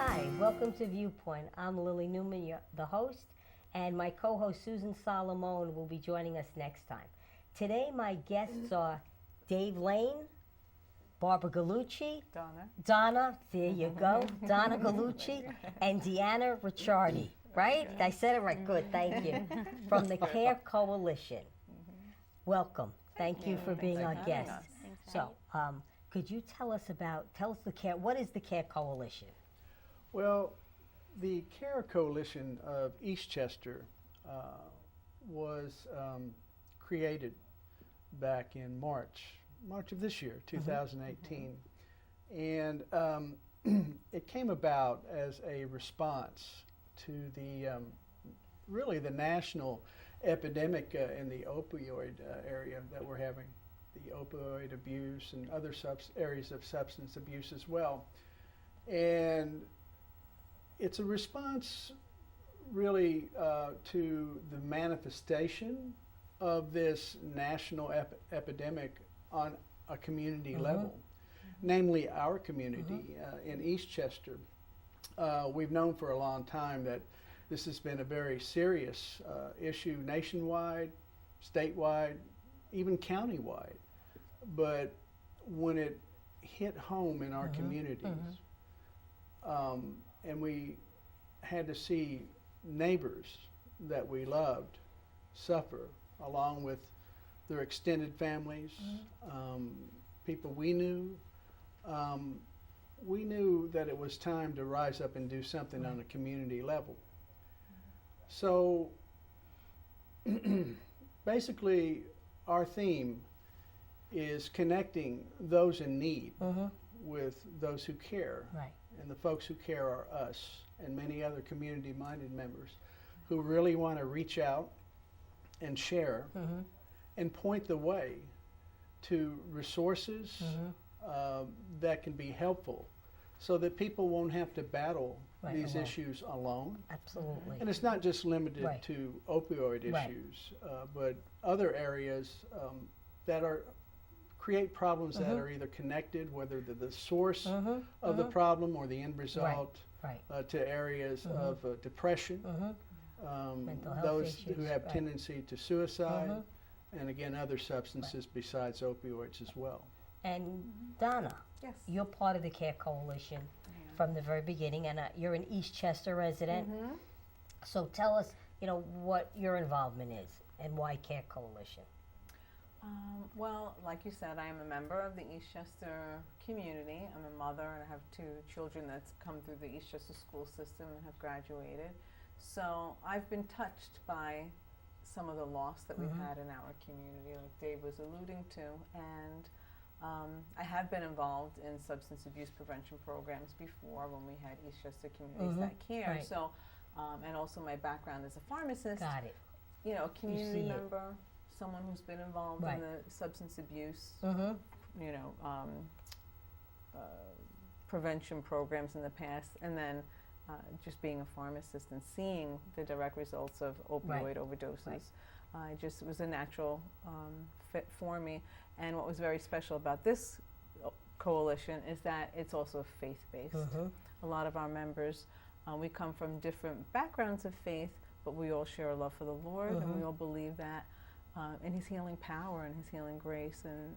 Hi, welcome to Viewpoint. I'm Lily Newman, the host, and my co-host Susan Solomon will be joining us next time. Today, my guests are Dave Lane, Barbara Gallucci, Donna, there you go, Donna Gallucci, and Deanna Ricciardi, right? I said it right, good, thank you, from the CARE Coalition. Welcome, thank you for being our guest. So, could you tell us the CARE, what is the CARE Coalition? Well, the CARE Coalition of Eastchester was created back in March of this year, 2018. And it came about as a response to the really the national epidemic in the opioid area that we're having, the opioid abuse and other areas of substance abuse as well. And it's a response really to the manifestation of this national epidemic on a community level, namely our community in Eastchester. We've known for a long time that this has been a very serious issue nationwide, statewide, even countywide. But when it hit home in our communities, and we had to see neighbors that we loved suffer along with their extended families, people we knew that it was time to rise up and do something on a community level. So basically our theme is connecting those in need with those who care. Right. And the folks who care are us and many other community-minded members who really want to reach out and share and point the way to resources that can be helpful so that people won't have to battle these issues alone. Absolutely. And it's not just limited to opioid issues, but other areas that create problems that are either connected, whether they're the source of the problem or the end result, to areas of depression, those issues, who have tendency to suicide, and again, other substances besides opioids as well. And Donna, Yes. you're part of the CARE Coalition from the very beginning, and you're an Eastchester resident. So tell us, what your involvement is and why CARE Coalition. Well, like you said, I am a member of the Eastchester community. I'm a mother and I have 2 children that's come through the Eastchester school system and have graduated. So I've been touched by some of the loss that we've had in our community, like Dave was alluding to. And I have been involved in substance abuse prevention programs before when we had Eastchester communities that care. Right. So, and also my background as a pharmacist. Got it. A community see it. member, someone who's been involved in the substance abuse, prevention programs in the past, and then just being a pharmacist and seeing the direct results of opioid overdoses. It was a natural fit for me. And what was very special about this coalition is that it's also faith-based. A lot of our members, we come from different backgrounds of faith, but we all share a love for the Lord, and we all believe that in His healing power and His healing grace, and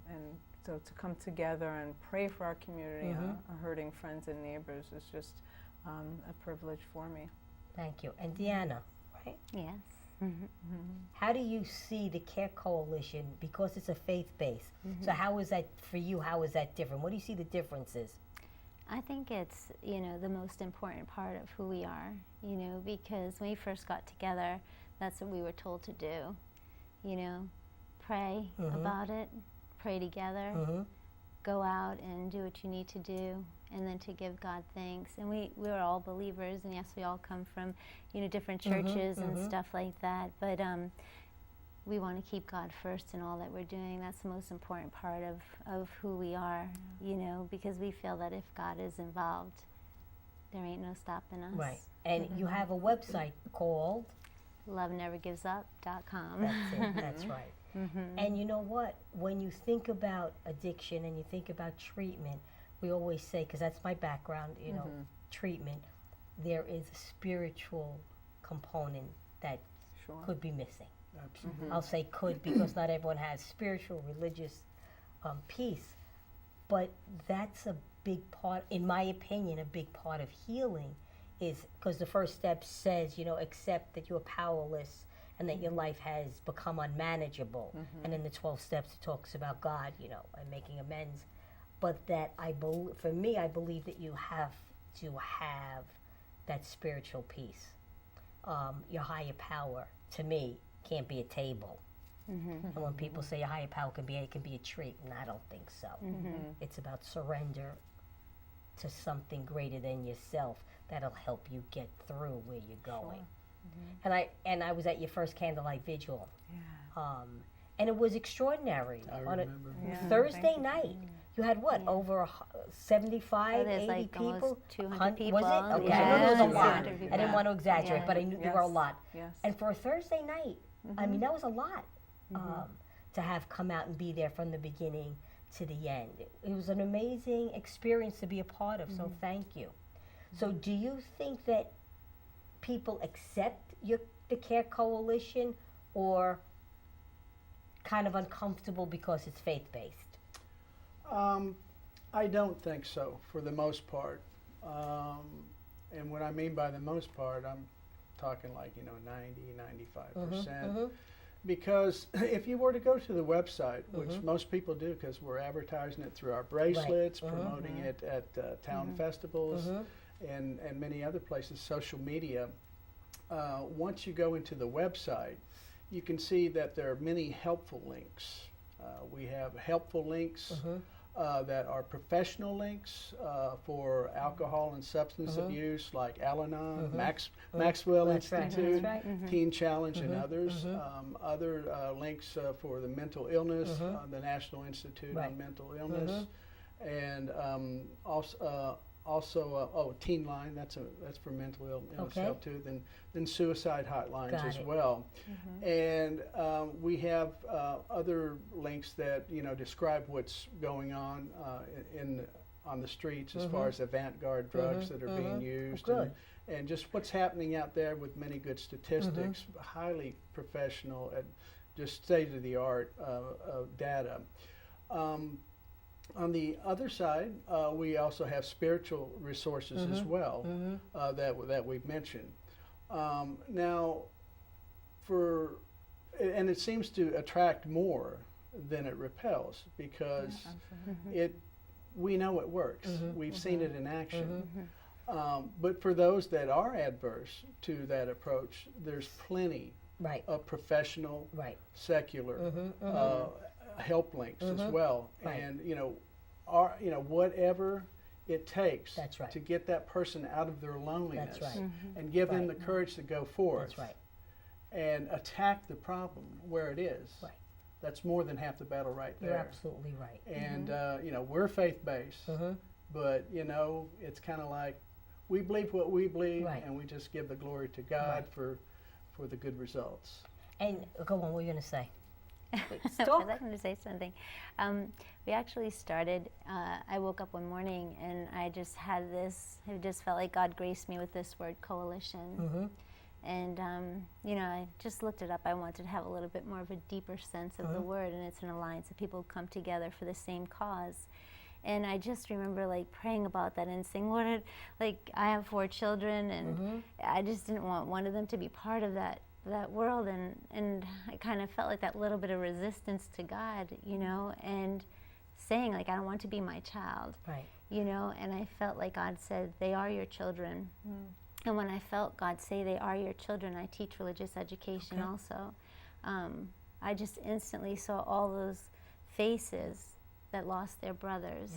so to come together and pray for our community, our hurting friends and neighbors is just a privilege for me. Thank you. And Deanna, right? Yes. How do you see the CARE Coalition, because it's a faith-based, so how is that for you, how is that different? What do you see the differences? I think it's, the most important part of who we are, because when we first got together, that's what we were told to do. Pray about it, pray together, go out and do what you need to do, and then to give God thanks. And we were all believers, and yes, we all come from, different churches and stuff like that, but we want to keep God first in all that we're doing. That's the most important part of who we are, because we feel that if God is involved, there ain't no stopping us. Right. And you have a website called? LoveNeverGivesUp.com. That's it, that's right. And you know what? When you think about addiction and you think about treatment, we always say, because that's my background, treatment, there is a spiritual component that Sure. could be missing. Absolutely. I'll say could because not everyone has spiritual, religious peace. But that's a big part, in my opinion, a big part of healing is because the first step says, accept that you're powerless and that your life has become unmanageable. And in the 12 steps, it talks about God, and making amends. But that for me, I believe that you have to have that spiritual peace. Your higher power, to me, can't be a table. And when people say a higher power it can be a tree, and I don't think so. It's about surrender to something greater than yourself that'll help you get through where you're going. And I was at your first candlelight vigil, and it was extraordinary. I On a remember. Thursday night, you had what, Yeah. over 75, there's 80 like people? almost 200 people. Was it? Okay, Yeah, I knew there was a it's lot. 200 people. I didn't want to exaggerate, Yeah. but I knew there were a Yes. lot. Yes. And for a Thursday night, I mean, that was a lot to have come out and be there from the beginning to the end. It was an amazing experience to be a part of, so thank you. So do you think that people accept the CARE Coalition or kind of uncomfortable because it's faith-based? I don't think so, for the most part. And what I mean by the most part, I'm talking like, 90, 95%. Because if you were to go to the website, which most people do because we're advertising it through our bracelets, promoting it at town festivals and many other places, social media, once you go into the website, you can see that there are many helpful links. We have helpful links that are professional links for alcohol and substance abuse, like Al-Anon, Maxwell That's right. Institute, That's right. Teen Challenge, and others. Other links for the mental illness, the National Institute Right. on Mental Illness, and also Teen Line. That's for mental illness Okay. help too. Then suicide hotlines Got as it. well. And we have other links that describe what's going on on the streets as far as avant-garde drugs that are being used, Good. and just what's happening out there with many good statistics, highly professional, and just state-of-the-art data. On the other side, we also have spiritual resources as well that we've mentioned. Now, and it seems to attract more than it repels because we know it works. We've seen it in action. But for those that are adverse to that approach, there's plenty Right. of professional, Right. secular help links as well. Right. And whatever it takes That's right. to get that person out of their loneliness That's right. and give them the Right. courage to go forth That's right. and attack the problem where it is. Right. That's more than half the battle right there. You're absolutely right. And we're faith-based, but it's kind of like we believe what we believe, Right. and we just give the glory to God Right. for the good results. And go on, what were you going to say? I Talk. was going to say something. We actually started, I woke up one morning and I just had this, it just felt like God graced me with this word coalition. And, I just looked it up. I wanted to have a little bit more of a deeper sense of the word, and it's an alliance of people who come together for the same cause. And I just remember praying about that and saying, Lord, I have 4 children, and I just didn't want one of them to be part of that world, and I kind of felt like that little bit of resistance to God, and saying I don't want to be my child, Right. and I felt like God said, they are your children. And when I felt God say they are your children, I teach religious education also. I just instantly saw all those faces that lost their brothers.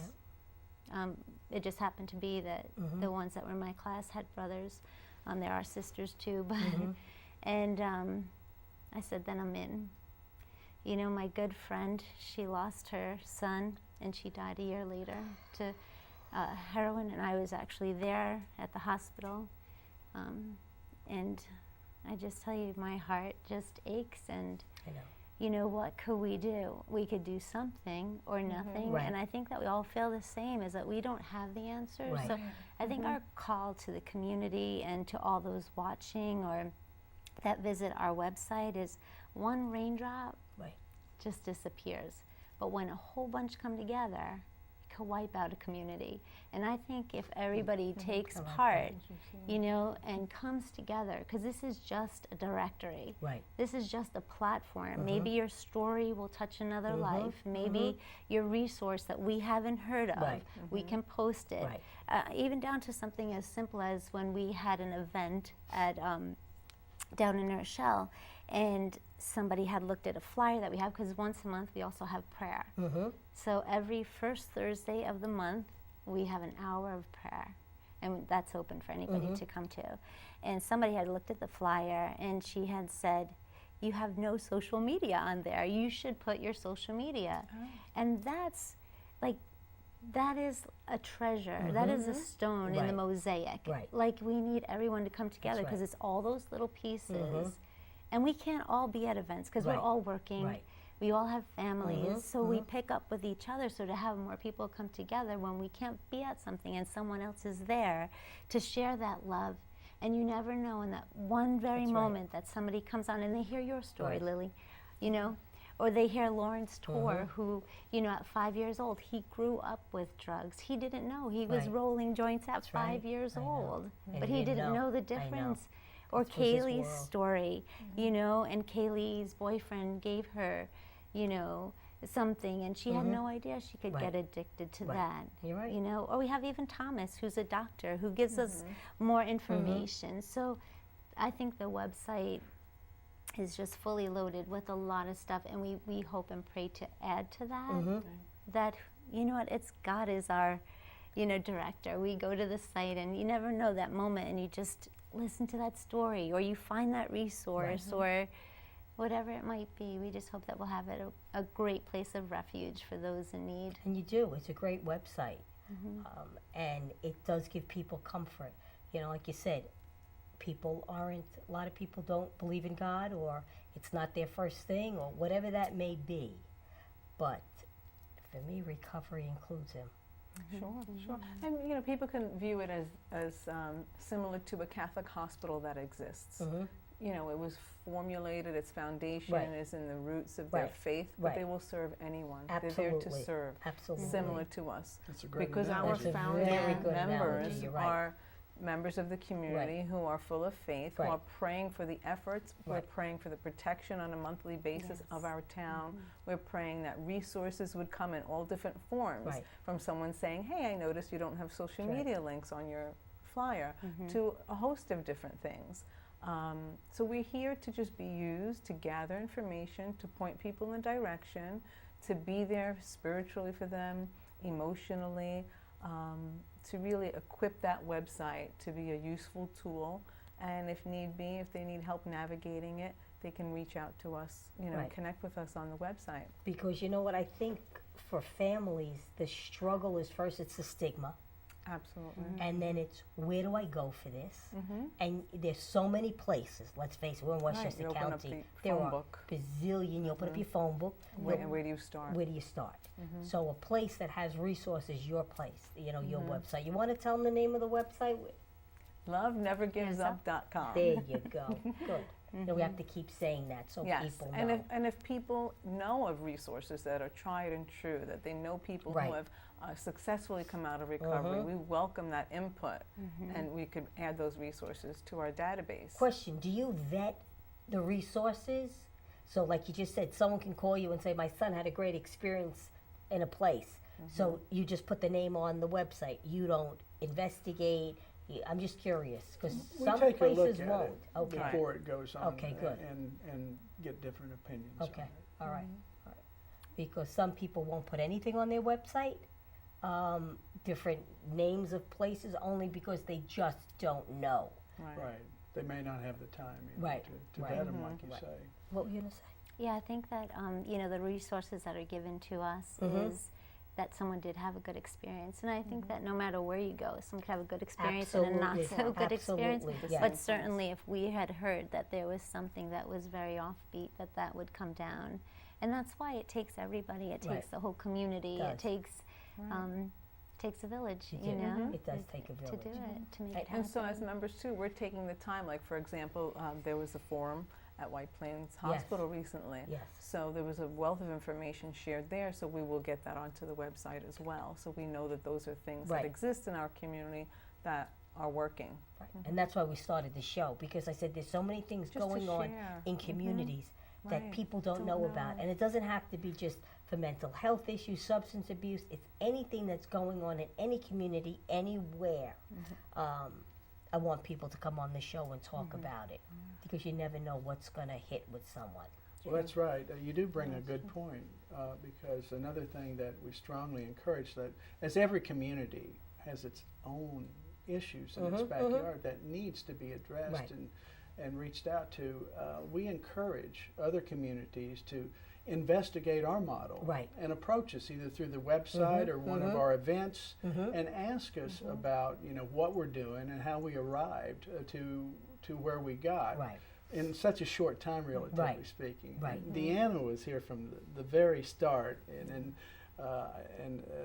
It just happened to be that the ones that were in my class had brothers. There are sisters too, but and I said, then I'm in. My good friend, she lost her son, and she died a year later to heroin, and I was actually there at the hospital. And I just tell you, my heart just aches, and I know. you know, what could we do? We could do something or nothing. Right. And I think that we all feel the same, is that we don't have the answers. Right. So I think our call to the community and to all those watching or that visit our website is, one raindrop Right. just disappears. But when a whole bunch come together, it can wipe out a community. And I think if everybody takes I like that. part, you know, and comes together, because this is just a directory. Right. This is just a platform. Maybe your story will touch another life. Maybe your resource that we haven't heard of, Right. we can post it. Right. Even down to something as simple as when we had an event at down in Rochelle, and somebody had looked at a flyer that we have, because once a month we also have prayer. So every first Thursday of the month, we have an hour of prayer, and that's open for anybody to come to. And somebody had looked at the flyer, and she had said, "You have no social media on there. You should put your social media." And that's like, that is a treasure. That is a stone in the Right. mosaic. Right. Like, we need everyone to come together, because right. it's all those little pieces. And we can't all be at events because Right. we're all working. Right. We all have families, so we pick up with each other. So to have more people come together when we can't be at something and someone else is there to share that love. And you never know, in that one very That's right. moment that somebody comes on and they hear your story, Right. Lily, you know, or they hear Lawrence Torr, who, you know, at 5 years old, he grew up with drugs. He didn't know. He was Right. rolling joints at That's right. 5 years I know. old, And but he he didn't didn't know. know the I know. difference. Or This was his Kaylee's world. story, you know, and Kaylee's boyfriend gave her, you know, something, and she had no idea she could Right. get addicted to Right. that. You're right. You know, or we have even Thomas, who's a doctor, who gives us more information. So I think the website is just fully loaded with a lot of stuff, and we hope and pray to add to that. That, you know what, it's God is our, you know, director. We go to the site, and you never know that moment, and you just listen to that story, or you find that resource, or whatever it might be. We just hope that we'll have it a great place of refuge for those in need. And you do. It's a great website. And it does give people comfort. You know, like you said, a lot of people don't believe in God, or it's not their first thing, or whatever that may be. But for me, recovery includes Him. Sure, sure. And you know, people can view it as similar to a Catholic hospital that exists. You know, it was formulated, its foundation Right. is in the roots of their Right. faith, but they Right. will serve anyone. They're there to Absolutely. serve, Absolutely. similar to us. That's a great Because our analogy. That's a founding very good analogy, members you're right. are members of the community who are full of faith, who Right. are praying for the efforts. We're Right. praying for the protection on a monthly basis of our town. We're praying that resources would come in all different forms, Right. from someone saying, "Hey, I noticed you don't have social Right. media links on your flyer," to a host of different things. So we're here to just be used to gather information, to point people in a direction, to be there spiritually for them, emotionally, to really equip that website to be a useful tool. And if need be, if they need help navigating it, they can reach out to us, you know, Right. connect with us on the website. Because you know what? I think for families, the struggle is first, it's the stigma. Absolutely. And then it's, where do I go for this? And there's so many places. Let's face it, we're in Westchester you open up County. the There phone are book. bazillion. You open up your phone book. Where do you start? Where do you start? So a place that has resources, your place, you know, your website. You want to tell them the name of the website? LoveNeverGivesUp.com. There you go. Good. And we have to keep saying that so Yes, people know. and if people know of resources that are tried and true, that they know people Right. who have successfully come out of recovery, we welcome that input, and we could add those resources to our database. Question, do you vet the resources? So like you just said, someone can call you and say, my son had a great experience in a place. So you just put the name on the website. You don't investigate. I'm just curious, because We some take a look places at won't. it Okay. before it goes on. Okay, good. And get different opinions on Okay. it. All right. All right. Because some people won't put anything on their website, different names of places, only because they just don't know. Right. They may not have the time either Right. to Right. vet them, like you Right. say. What were you going to say? Yeah, I think that, you know, the resources that are given to us is that someone did have a good experience. And I think that no matter where you go, someone could have a good experience and a not so good experience. Yes. But certainly if we had heard that there was something that was very offbeat, that would come down. And that's why it takes everybody. It takes Right. the whole community. It It takes a village, You you do. know, It does take a to village. do it, to make it happen. And so as members too, we're taking the time, like for example, there was a forum at White Plains Hospital recently. Yes. So there was a wealth of information shared there, so we will get that onto the website as well. So we know that those are things Right. that exist in our community that are working. Right. And that's why we started the show, because I said there's so many things Just to going on share. in communities that Right. people don't know about. know. And it doesn't have to be just for mental health issues, substance abuse. It's anything that's going on in any community, anywhere. I want people to come on the show and talk about it, because you never know what's going to hit with someone. Well, that's right. You do bring a good point, because another thing that we strongly encourage, that as every community has its own issues in its backyard that needs to be addressed Right. and reached out to, we encourage other communities to investigate our model Right. and approach us either through the website or one of our events and ask us about what we're doing and how we arrived to where we got Right. in such a short time, relatively Right. speaking. Right. Deanna was here from the very start, and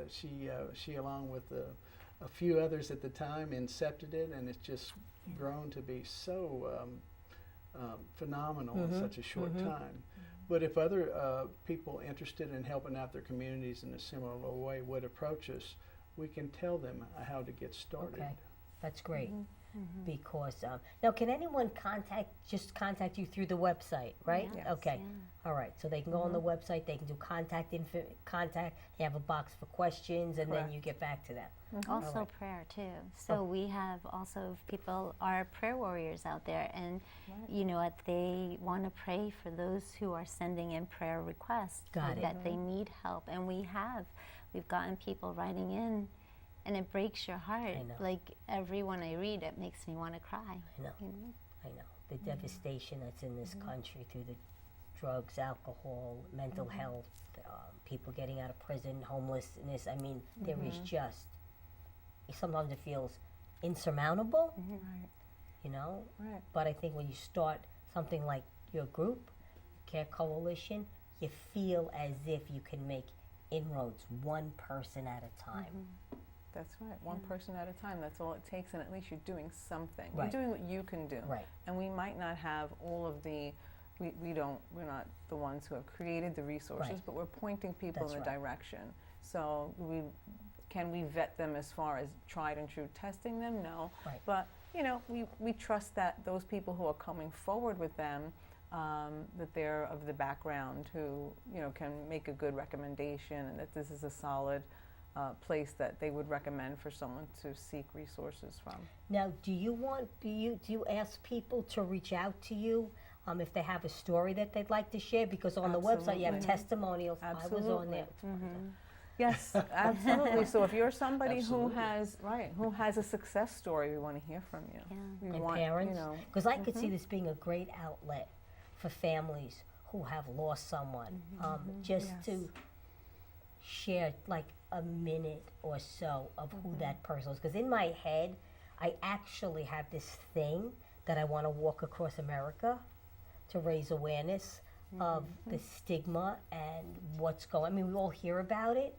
she along with a few others at the time incepted it, and it's just grown to be so phenomenal in such a short time. But if other people interested in helping out their communities in a similar way would approach us, we can tell them how to get started. Okay. That's great. Because now, can anyone just contact you through the website, right? Yes. Okay. Yeah. All right. So they can go on the website. They can do contact. They have a box for questions, and then you get back to them. Also Alright. prayer too. So we have also people, our prayer warriors out there, and you know what, they want to pray for those who are sending in prayer requests Got it. that they need help, and we've gotten people writing in, and it breaks your heart. I know. Like everyone I read, it makes me want to cry. I know. You know? I know the devastation that's in this country through the drugs, alcohol, mental health, people getting out of prison, homelessness. I mean, there is just, sometimes it feels insurmountable, Right. you know? Right. But I think when you start something like your group, Care Coalition, you feel as if you can make inroads one person at a time. That's right. One person at a time. That's all it takes, and at least you're doing something. Right. You're doing what you can do. Right. And we might not have all of the. We're not the ones who have created the resources, Right. but we're pointing people That's in a right. direction. So can we vet them as far as tried and true testing them? No. Right. But we trust that those people who are coming forward with them, that they're of the background who can make a good recommendation, and that this is a solid place that they would recommend for someone to seek resources from. Now, do you ask people to reach out to you if they have a story that they'd like to share? Because on the website you have Absolutely. testimonials. I was on Absolutely. there. Yes, absolutely. So if you're somebody Absolutely. who has a success story, we want to hear from you. Yeah. We And want, parents, because I could see this being a great outlet for families who have lost someone, just to share like a minute or so of who that person is. Because in my head, I actually have this thing that I want to walk across America to raise awareness of the stigma and what's going. I mean, we all hear about it,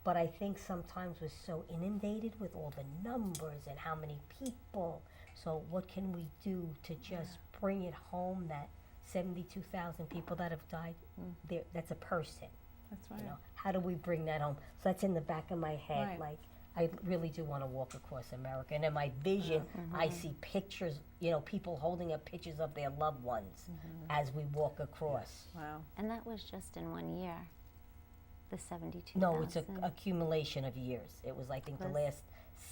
but I think sometimes we're so inundated with all the numbers and how many people. So what can we do to just bring it home that 72,000 people that have died, that's a person. That's right. You know, how do we bring that home? So that's in the back of my head. Right. Like, I really do want to walk across America. And in my vision, I see pictures, people holding up pictures of their loved ones as we walk across. Wow. And that was just in 1 year, the 72,000. No, it's an accumulation of years. It was, I think, the Was- last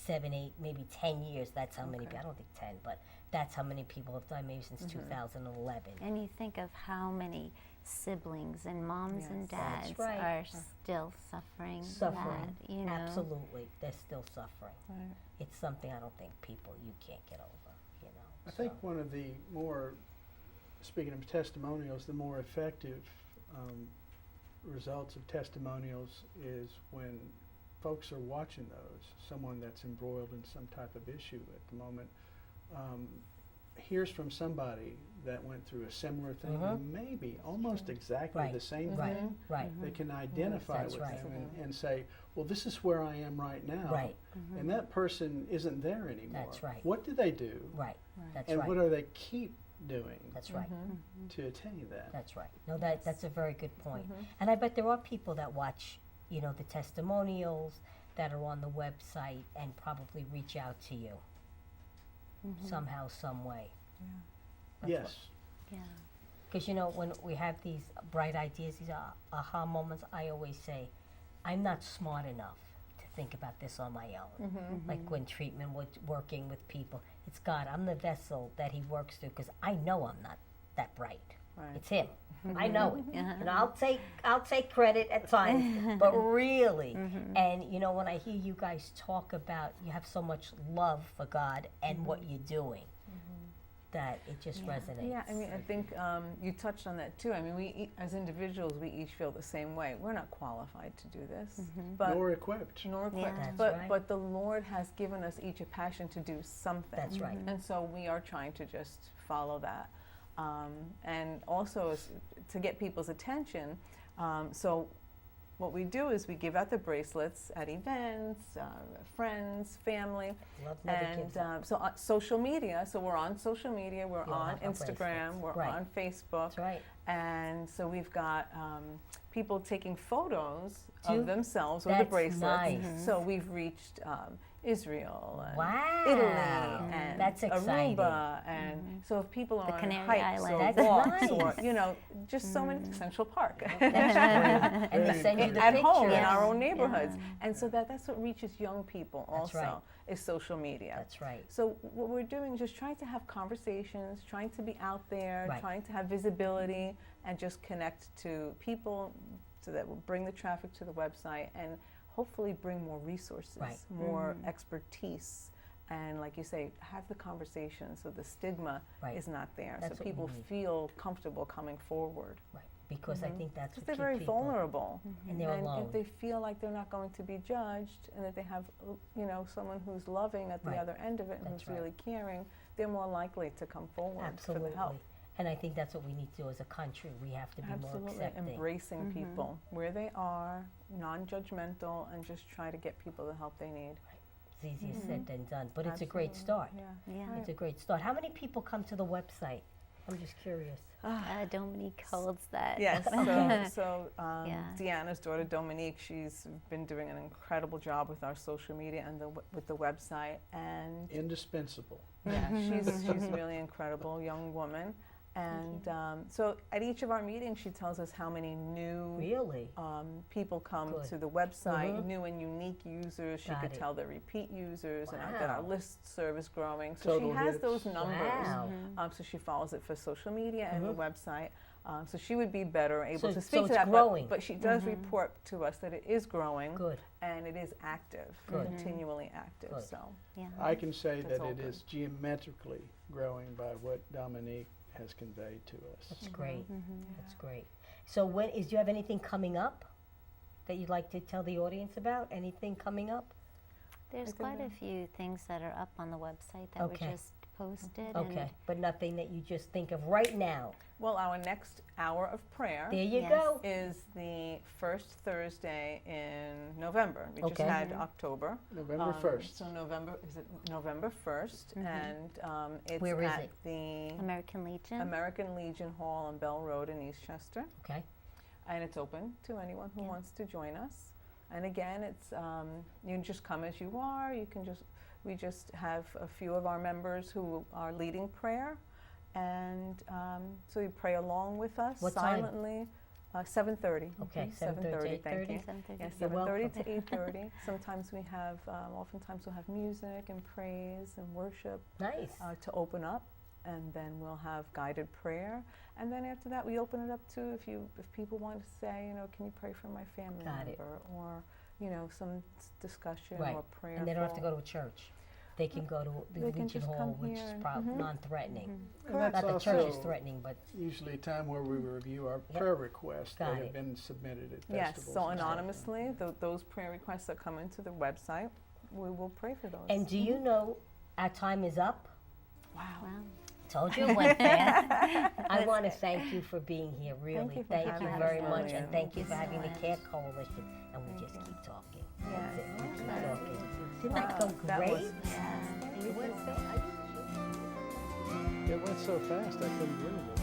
7, 8, maybe 10 years. That's how many. Okay. I don't think 10, but that's how many people have died. Maybe since 2011. And you think of how many siblings and moms and Yes. That's dads right. are still suffering. Suffering. That, you know. Absolutely, they're still suffering. Right. It's something I don't think you can't get over. I think so. one of the more, speaking of testimonials, the more effective results of testimonials is when folks are watching those, someone that's embroiled in some type of issue at the moment, hears from somebody that went through a similar thing, or maybe almost exactly the same thing. Right. They can identify That's with right. them and say, well, this is where I am right now. Right. And that person isn't there anymore. That's right. What do they do? Right. That's And right. what do they keep doing That's right. to attain that? That's right. No, that's a very good point. And I bet there are people that watch, you know, the testimonials that are on the website and probably reach out to you somehow, some way. Yes. Yeah. Because, you know, when we have these bright ideas, these aha moments, I always say, I'm not smart enough to think about this on my own. Like when treatment was working with people, it's God. I'm the vessel that He works through because I know I'm not that bright. Right. It's Him. I know it. And I'll take credit at times, but really, and you know, when I hear you guys talk about you have so much love for God and what you're doing, that it just resonates. Yeah, I mean, I think you touched on that too. I mean, as individuals, we each feel the same way. We're not qualified to do this, but Nor equipped. nor equipped. That's But right. but the Lord has given us each a passion to do something. That's right. And so we are trying to just follow that, and also to get people's attention. So what we do is we give out the bracelets at events, friends, family, Love never and gives up. so social media. So we're on social media. We're You'll on have our Instagram. bracelets. We're Right. on Facebook. That's right. And so we've got people taking photos Do- of themselves with the that's bracelets. nice. So we've reached Israel and Wow. Italy and That's exciting. Aruba, and so if people are The on Canary hikes or Islands. That's walks nice. or you know just so many Central Park And they send you the at home in pictures. our own neighborhoods, and so that's what reaches young people That's also right. is social media. That's right. So what we're doing is just trying to have conversations, trying to be out there, Right. trying to have visibility, and just connect to people so that will bring the traffic to the website and hopefully bring more resources, Right. more expertise, and like you say, have the conversation so the stigma Right. is not there, That's so what we people need. feel comfortable coming forward. Right. Because I think that's Because what they're keep very people, vulnerable, and they're and alone. if they feel like they're not going to be judged, and that they have, you know, someone who's loving at the Right. other end of it and That's who's right. really caring, they're more likely to come forward Absolutely. for the help. And I think that's what we need to do as a country. We have to be more Absolutely, accepting. embracing people where they are, non-judgmental, and just try to get people the help they need. It's easier said than done, but it's a great start. Yeah. Yeah. It's a great start. How many people come to the website? I'm just curious. Dominique holds that. Yes, Okay. so Yeah. Deanna's daughter Dominique, she's been doing an incredible job with our social media and with the website, and Indispensable. yeah, she's really incredible young woman. And so at each of our meetings, she tells us how many new Really? people come Good. to the website, Mhm. new and unique users. She Got could it. tell the repeat users and that our Wow. listserv is growing. So Total she has hits. those numbers. Wow. So she follows it for social media and the website. So she would be better able So- to so speak it's to that. growing. But she does report to us that it is growing Good. and it is active, Good. continually active. Good. So Yeah. I can say That's that all it good. is geometrically growing by what Dominique has conveyed to us. That's great. That's great. So do you have anything coming up that you'd like to tell the audience about? Anything coming up? There's think quite a that- few things that are up on the website that Okay. were just posted. Okay. And But nothing that you just think of right now. well, our next hour of prayer There you Yes. go. is the first Thursday in November. We just Okay. had October. November 1st. So is it November 1st? And it's Where is at it? the American Legion. American Legion Hall on Bell Road in Eastchester. Okay. And it's open to anyone who wants to join us. And again, it's you can just come as you are. We just have a few of our members who are leading prayer, and so you pray along with us What time? silently. 7:30. Okay, 7:30. 7:30, Thank you. 7:30. Yeah, You're 7:30 welcome. to 8:30. Sometimes we have, oftentimes we'll have music and praise and worship Nice. to open up, and then we'll have guided prayer, and then after that we open it up to if people want to say, you know, can you pray for my family Got it. member, or you know, some discussion Right. or prayer. And they don't have to for- go to a church. they can go to the They can Legion just Hall, come which here is and- probably non-threatening. And that's Not the church is also threatening, but usually a time where we review our Yep. prayer requests Got that it. have been submitted at Yes, festivals. so and stuff. anonymously, those prayer requests that come into the website, we will pray for those. and do you know our time is up? Wow. Wow. Told you it went fast. I want to thank you for being here, really. you for Thank having you us, very much, Lillian. and thank you Thank for you having so the much. CARE Coalition, and we Thank just you. keep talking. Yes. That's it. We keep Wow. talking. Didn't that go That great? was- Yeah. It was. It went so fast I couldn't believe it.